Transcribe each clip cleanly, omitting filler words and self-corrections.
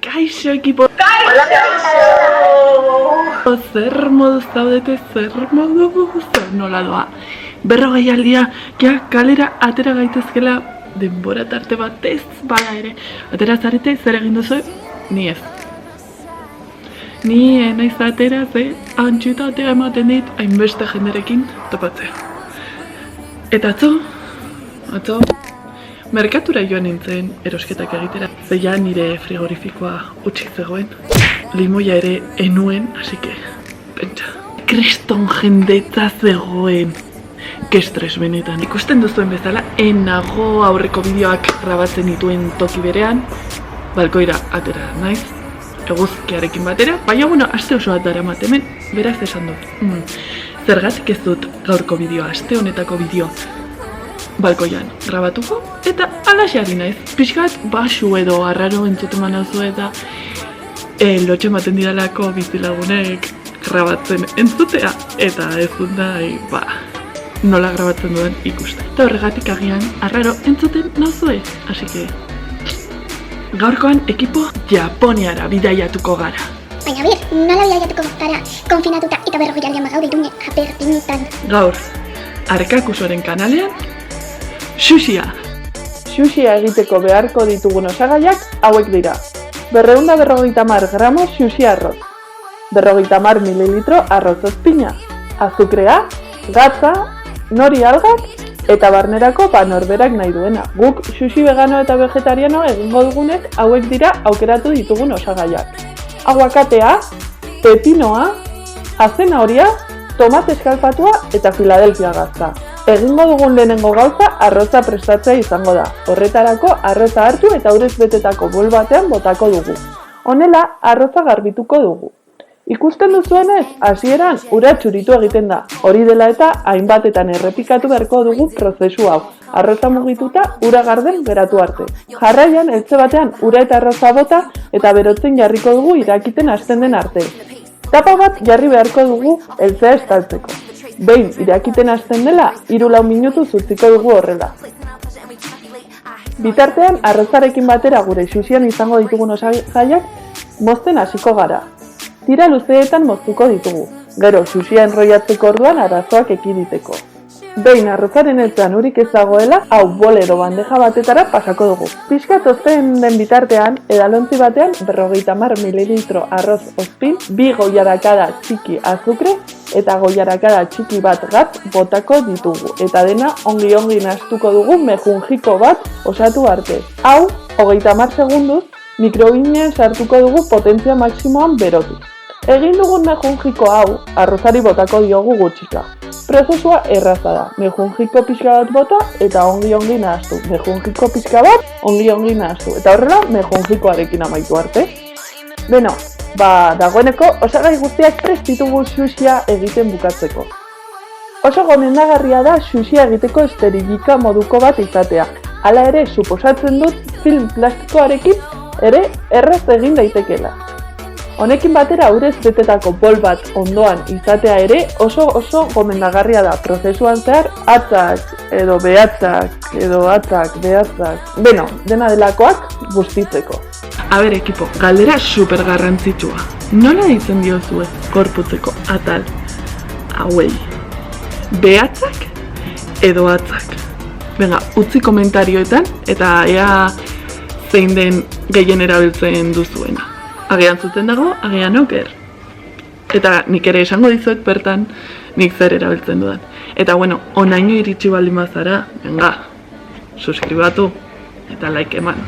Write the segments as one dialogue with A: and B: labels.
A: Kaixo ekipo!
B: Hola, kaixo!
A: Zer moduz zaudete, zer moduz, nola doa. 40 aldia, ja kalera atera gaitezkela denbora tarte batez bada ere. Atera zarete, zer egin duzu? Ni ez. Ni naiz atera, antxitatea ematen dit, hainbeste jenderekin topatzea. Eta atzo, merkatura joan nintzen erosketak egitera. Zeia nire frigorifikoa utxik zegoen. Limoia ere enuen, asike, pentsa. Kriston jendetza zegoen. Ke estres benetan. Ikusten duzuen bezala, enago aurreko bideoak grabatzen dituen toki berean, balkoira atera naiz, eguzkiarekin batera, baina aste oso bat daramat hemen, beraz esan dut. Zergatik ez dut gaurko bideoa, aste honetako bideoa balkoian grabatuko, eta alaxe ari naiz. Pixkat basu edo arraro entzuten manauzu eta lotxe ematen didalako bizilagunek grabatzen entzutea, eta ez dut nahi, nola grabatzen duen ikusten. Eta horregatik agian arraro entzuten nauzue, así que gaurkoan ekipo Japoniara bidaiatuko gara.
C: Baina bir, nola bidaiatuko gara konfinatuta eta 40 aldian bagaude Iruñe apertinutan.
A: Gaur, Arkakusoren kanalean, sushia. Sushia egiteko beharko ditugun osagaiak hauek dira. 250 gramo sushi arroz, 250 mililitro arroz ozpina, azukrea, gatza, nori algak eta barnerako norberak nahi duena. Guk sushi vegano eta vegetariano egingo dugunez hauek dira aukeratu ditugun osagaiak. Aguakatea, pepinoa, azenahoria, tomate eskalfatua eta Philadelphia gatza. Egingo dugun lehenengo gauza arroza prestatzea izango da. Horretarako arroza hartu eta urez betetako bol batean botako dugu. Honela arroza garbituko dugu. Ikusten duzuenez, hasieran ura txuritu egiten da. Hori dela eta hainbatetan errepikatu beharko dugu prozesu hau. Arroza mugituta ura garden geratu arte. Jarraian, eltze batean ura eta arroza bota eta berotzen jarriko dugu irakiten hasten den arte. Tapa bat jarri beharko dugu eltzea estaltzeko. Behin irakiten hasten dela, 3-4 minutu utziko dugu horrela. Bitartean, arrozarekin batera gure susian izango ditugun osagaiak mozten hasiko gara. Tira luzeetan moztuko ditugu, gero sushia enroiatzeko orduan arazoak ekiditeko. Behin arrozaren eltzean urik ez dagoela, hau bolero bandeja batetara pasako dugu. Pixka tozten den bitartean, edalontzi batean 250 mililitro arroz ozpin, 2 goiarakada txiki azukre eta goiarakada txiki bat gatz botako ditugu. Eta dena ongi nahastuko dugu mejunjiko bat osatu arte. Hau, 30 segunduz, mikrobinean sartuko dugu potentzia maksimoan berotu. Egin dugun mejunjiko hau, arrozari botako diogu gutxika. Prozesua erraza da. Mejunjiko pixka bat bota eta ongi nahastu. Mejunjiko pixka bat, ongi nahastu. Eta horrela, mejunjikoarekin amaitu arte. Beno, dagoeneko osagai guztiak prest ditugu sushia egiten bukatzeko. Oso gomendagarria da sushia egiteko esterilika moduko bat izatea. Hala ere, suposatzen dut film plastikoarekin ere erraz egin daitekela. Honekin batera urez betetako bol bat ondoan izatea ere oso gomendagarria da. Prozesuan zehar atzak edo behatzak edo atzak behatzak. Beno, dena delakoak bustitzeko. Ekipo, galdera super garrantzitsua. Nola ditzen diozue gorputzeko atal hauei? Behatzak edo atzak? Venga, utzi komentarioetan eta ea zein den gehien erabiltzen duzuena. Agian zuten dago, agian oker. Eta nik ere esango dizuet bertan nik zer erabiltzen dudan. Eta onaino iritsi baldin bazara, venga, suskribatu eta like eman.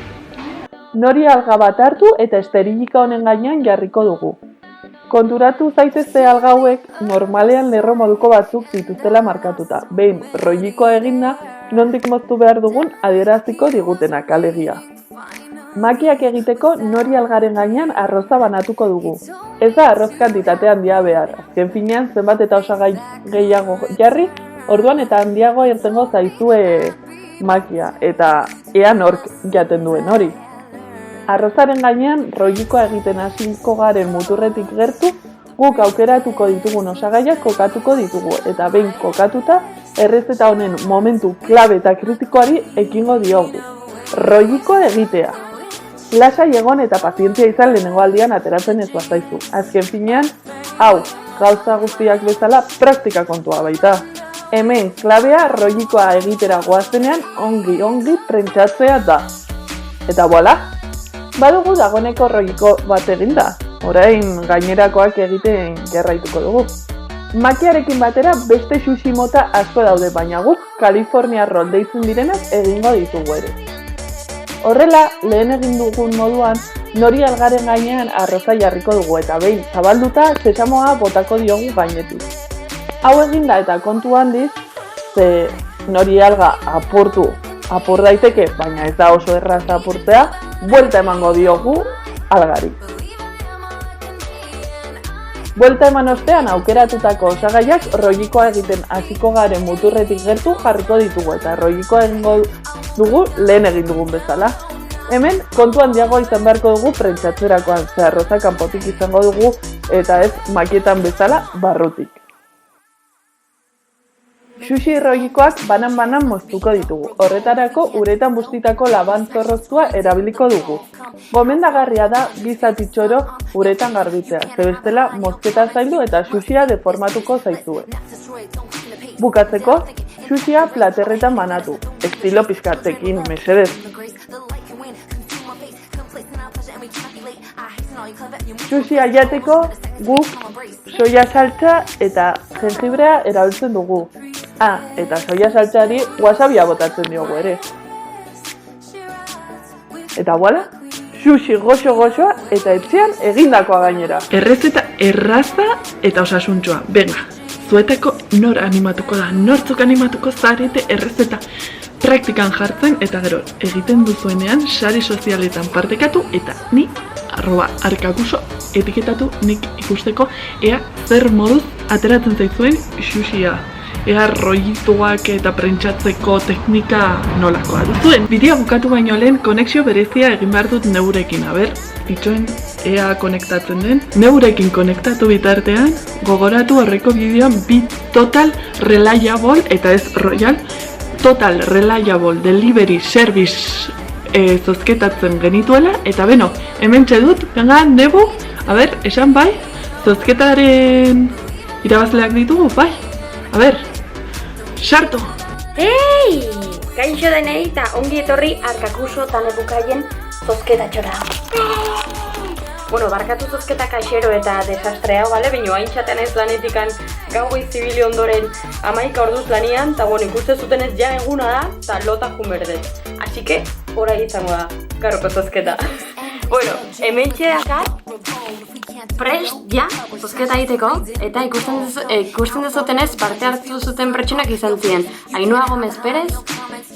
D: Nori alga bat hartu eta esterilika honen gainean jarriko dugu. Konturatu zaitezte alga hauek normalean lerro moduko batzuk dituztela markatuta. Behin rollikoa eginda, nondik moztu behar dugun adieraziko digutenak alegia. Makiak egiteko nori algaren gainean arroza banatuko dugu. Ez da arroz kantitate handia behar. Azken finean zenbat eta osagai gehiago jarri, orduan eta handiago irtengo zaizue makia. Eta ea nork jaten duen hori. Arrozaren gainean rollikoa egiten hasiko garen muturretik gertu, guk aukeratuko ditugun osagaiak kokatuko ditugu. Eta behin kokatuta, errezeta honen momentu klabe eta kritikoari ekingo diogu. Rollikoa egitea.
A: Lasai egon eta pazientzia izan lehenengo aldian ateratzen ez bazaizu. Azken finean, hau, gauza guztiak bezala praktika kontua baita. Hemen klabea rollikoa egitera goazenean ongi prentsatzea da. Eta voila! Badugu dagoeneko rolliko bat eginda. Orain gainerakoak egiten jarraituko dugu. Makiarekin batera beste sushi mota asko daude, baina guk California roll deitzen direnak egingo ditugu ere. Horrela, lehen egin dugun moduan, nori algaren gainean arroza jarriko dugu eta behin zabalduta sesamoa botako diogu gainetik. Hau eginda eta kontu handiz, ze nori alga apur daiteke, baina ez da oso erraz apurtzea, buelta emango diogu algari. Buelta eman ostean aukeratutako osagaiak rollikoa egiten hasiko garen muturretik gertu jarriko ditugu eta rollikoa egingo dugu lehen egin dugun bezala. Hemen kontu handiago izan beharko dugu prentsatzerakoan, ze arroza kanpotik izango dugu eta ez makietan bezala barrutik. Sushi rollikoak banan moztuko ditugu. Horretarako uretan bustitako labantzorroztua erabiliko dugu. Gomendagarria da bi zatitxoro uretan garbitzea, ze bestela mozketa zaildu eta sushia deformatuko zaizue. Bukatzeko, sushia platerretan banatu, estilo pizkartekin, mesedez. Sushia jateko guk soia saltza eta jengibrea erabiltzen dugu. Eta soia saltzari wasabia botatzen diogu ere. Eta voila, sushi goxo-goxoa eta etxean egindakoa gainera.
D: Errezeta erraza eta osasuntxoa. Venga, zuetako nor animatuko da, nortzuk animatuko zarete errezeta praktikan jartzen eta gero egiten duzuenean sare sozialetan partekatu eta ni @arkakuso etiketatu nik ikusteko ea zer moduz ateratzen zaizuen sushia. Ea rollituak eta prentsatzeko teknika nolakoa duzuen. Bidea bukatu baino lehen konexio berezia egin behar dut neurekin. Itxoen ea konektatzen den. Neurekin konektatu bitartean, gogoratu horreko bideoan bi total reliable eta ez royal. Total reliable delivery service zozketatzen genituela. Eta beno, hemen txedut, venga, nebu, esan bai, zozketaren irabazleak ditugu, bai. Sartu!
B: Ei! Kaixo denei eta ongi etorri Arkakuso eta nebukaien zozketatxora. Barkatu zozketa kaixero eta desastrea, bino haintxatean ez lanetikan gauiz zibili ondoren 11 orduz lanian, eta ikuste zuten ez ja eguna da, eta lota junberdez. Así que, orai izango da, gaurko zozketa. Hemen txedakat, prest, ja, zozketa egiteko, eta ikusten dezutenez parte hartu zuten pertsonak izan ziren. Ainhoa Gomez Perez,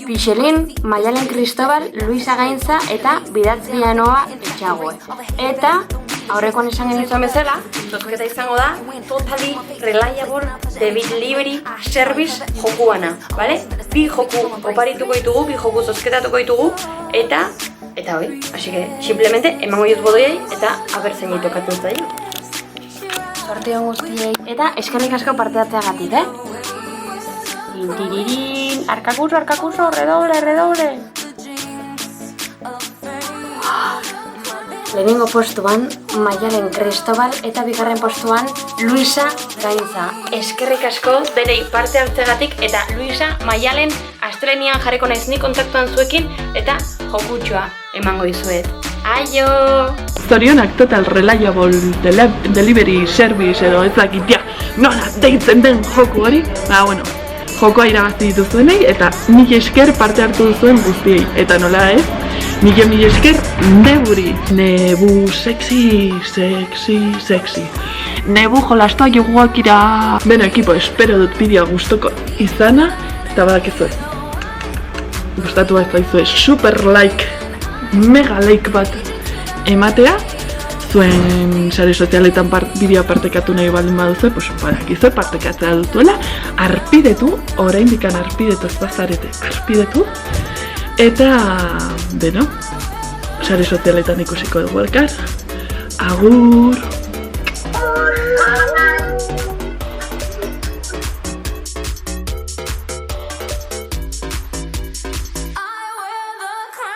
B: Pixelin, Maialen Cristobal, Luisa Gaintza eta Bidatzbianoa Etxagoe. Eta, aurrekoan esan genizuen bezala, zozketa izango da, totally reliable delivery service jokuana, bale? Bi joku oparituko ditugu, bi joku zozketatuko ditugu, eta hoi, así que, simplemente, emango juz bodoiei eta abertzen tokatzen zaio. Sorteon guztiei. Eta eskerrik asko parte hartzeagatik, Tintiririn, Arkakuso, redoble. Lehenengo postuan, Maialen Cristobal eta bigarren postuan, Luisa Gaintza. Eskerrik asko denei parte hartzeagatik eta Luisa, Maialen, astelenian jarriko naiz ni kontaktuan zuekin eta jokutxoa emango dizuet. Aio!
D: Zorionak total reliable delivery service edo ez dakitia nola deitzen den joku hori. Jokoa irabazi dituzuenei eta mil esker parte hartu duzuen guztiei. Eta nola ez, mil esker neburi. Nebu sexy. Nebu jolastoa joguak ira. Beno ekipo, espero dut bideoa gustoko izana. Eta badakizu ez. Gustatu bat zaizue super like, mega like bat ematea. Zuen sare sozialetan bideoa partekatu nahi baldin baduzu, badakizue partekatzea dutuela, arpidetu, oraindikan arpidetu ez bazarete, arpidetu, eta, sare sozialetan ikusiko dugu elkar. Agur!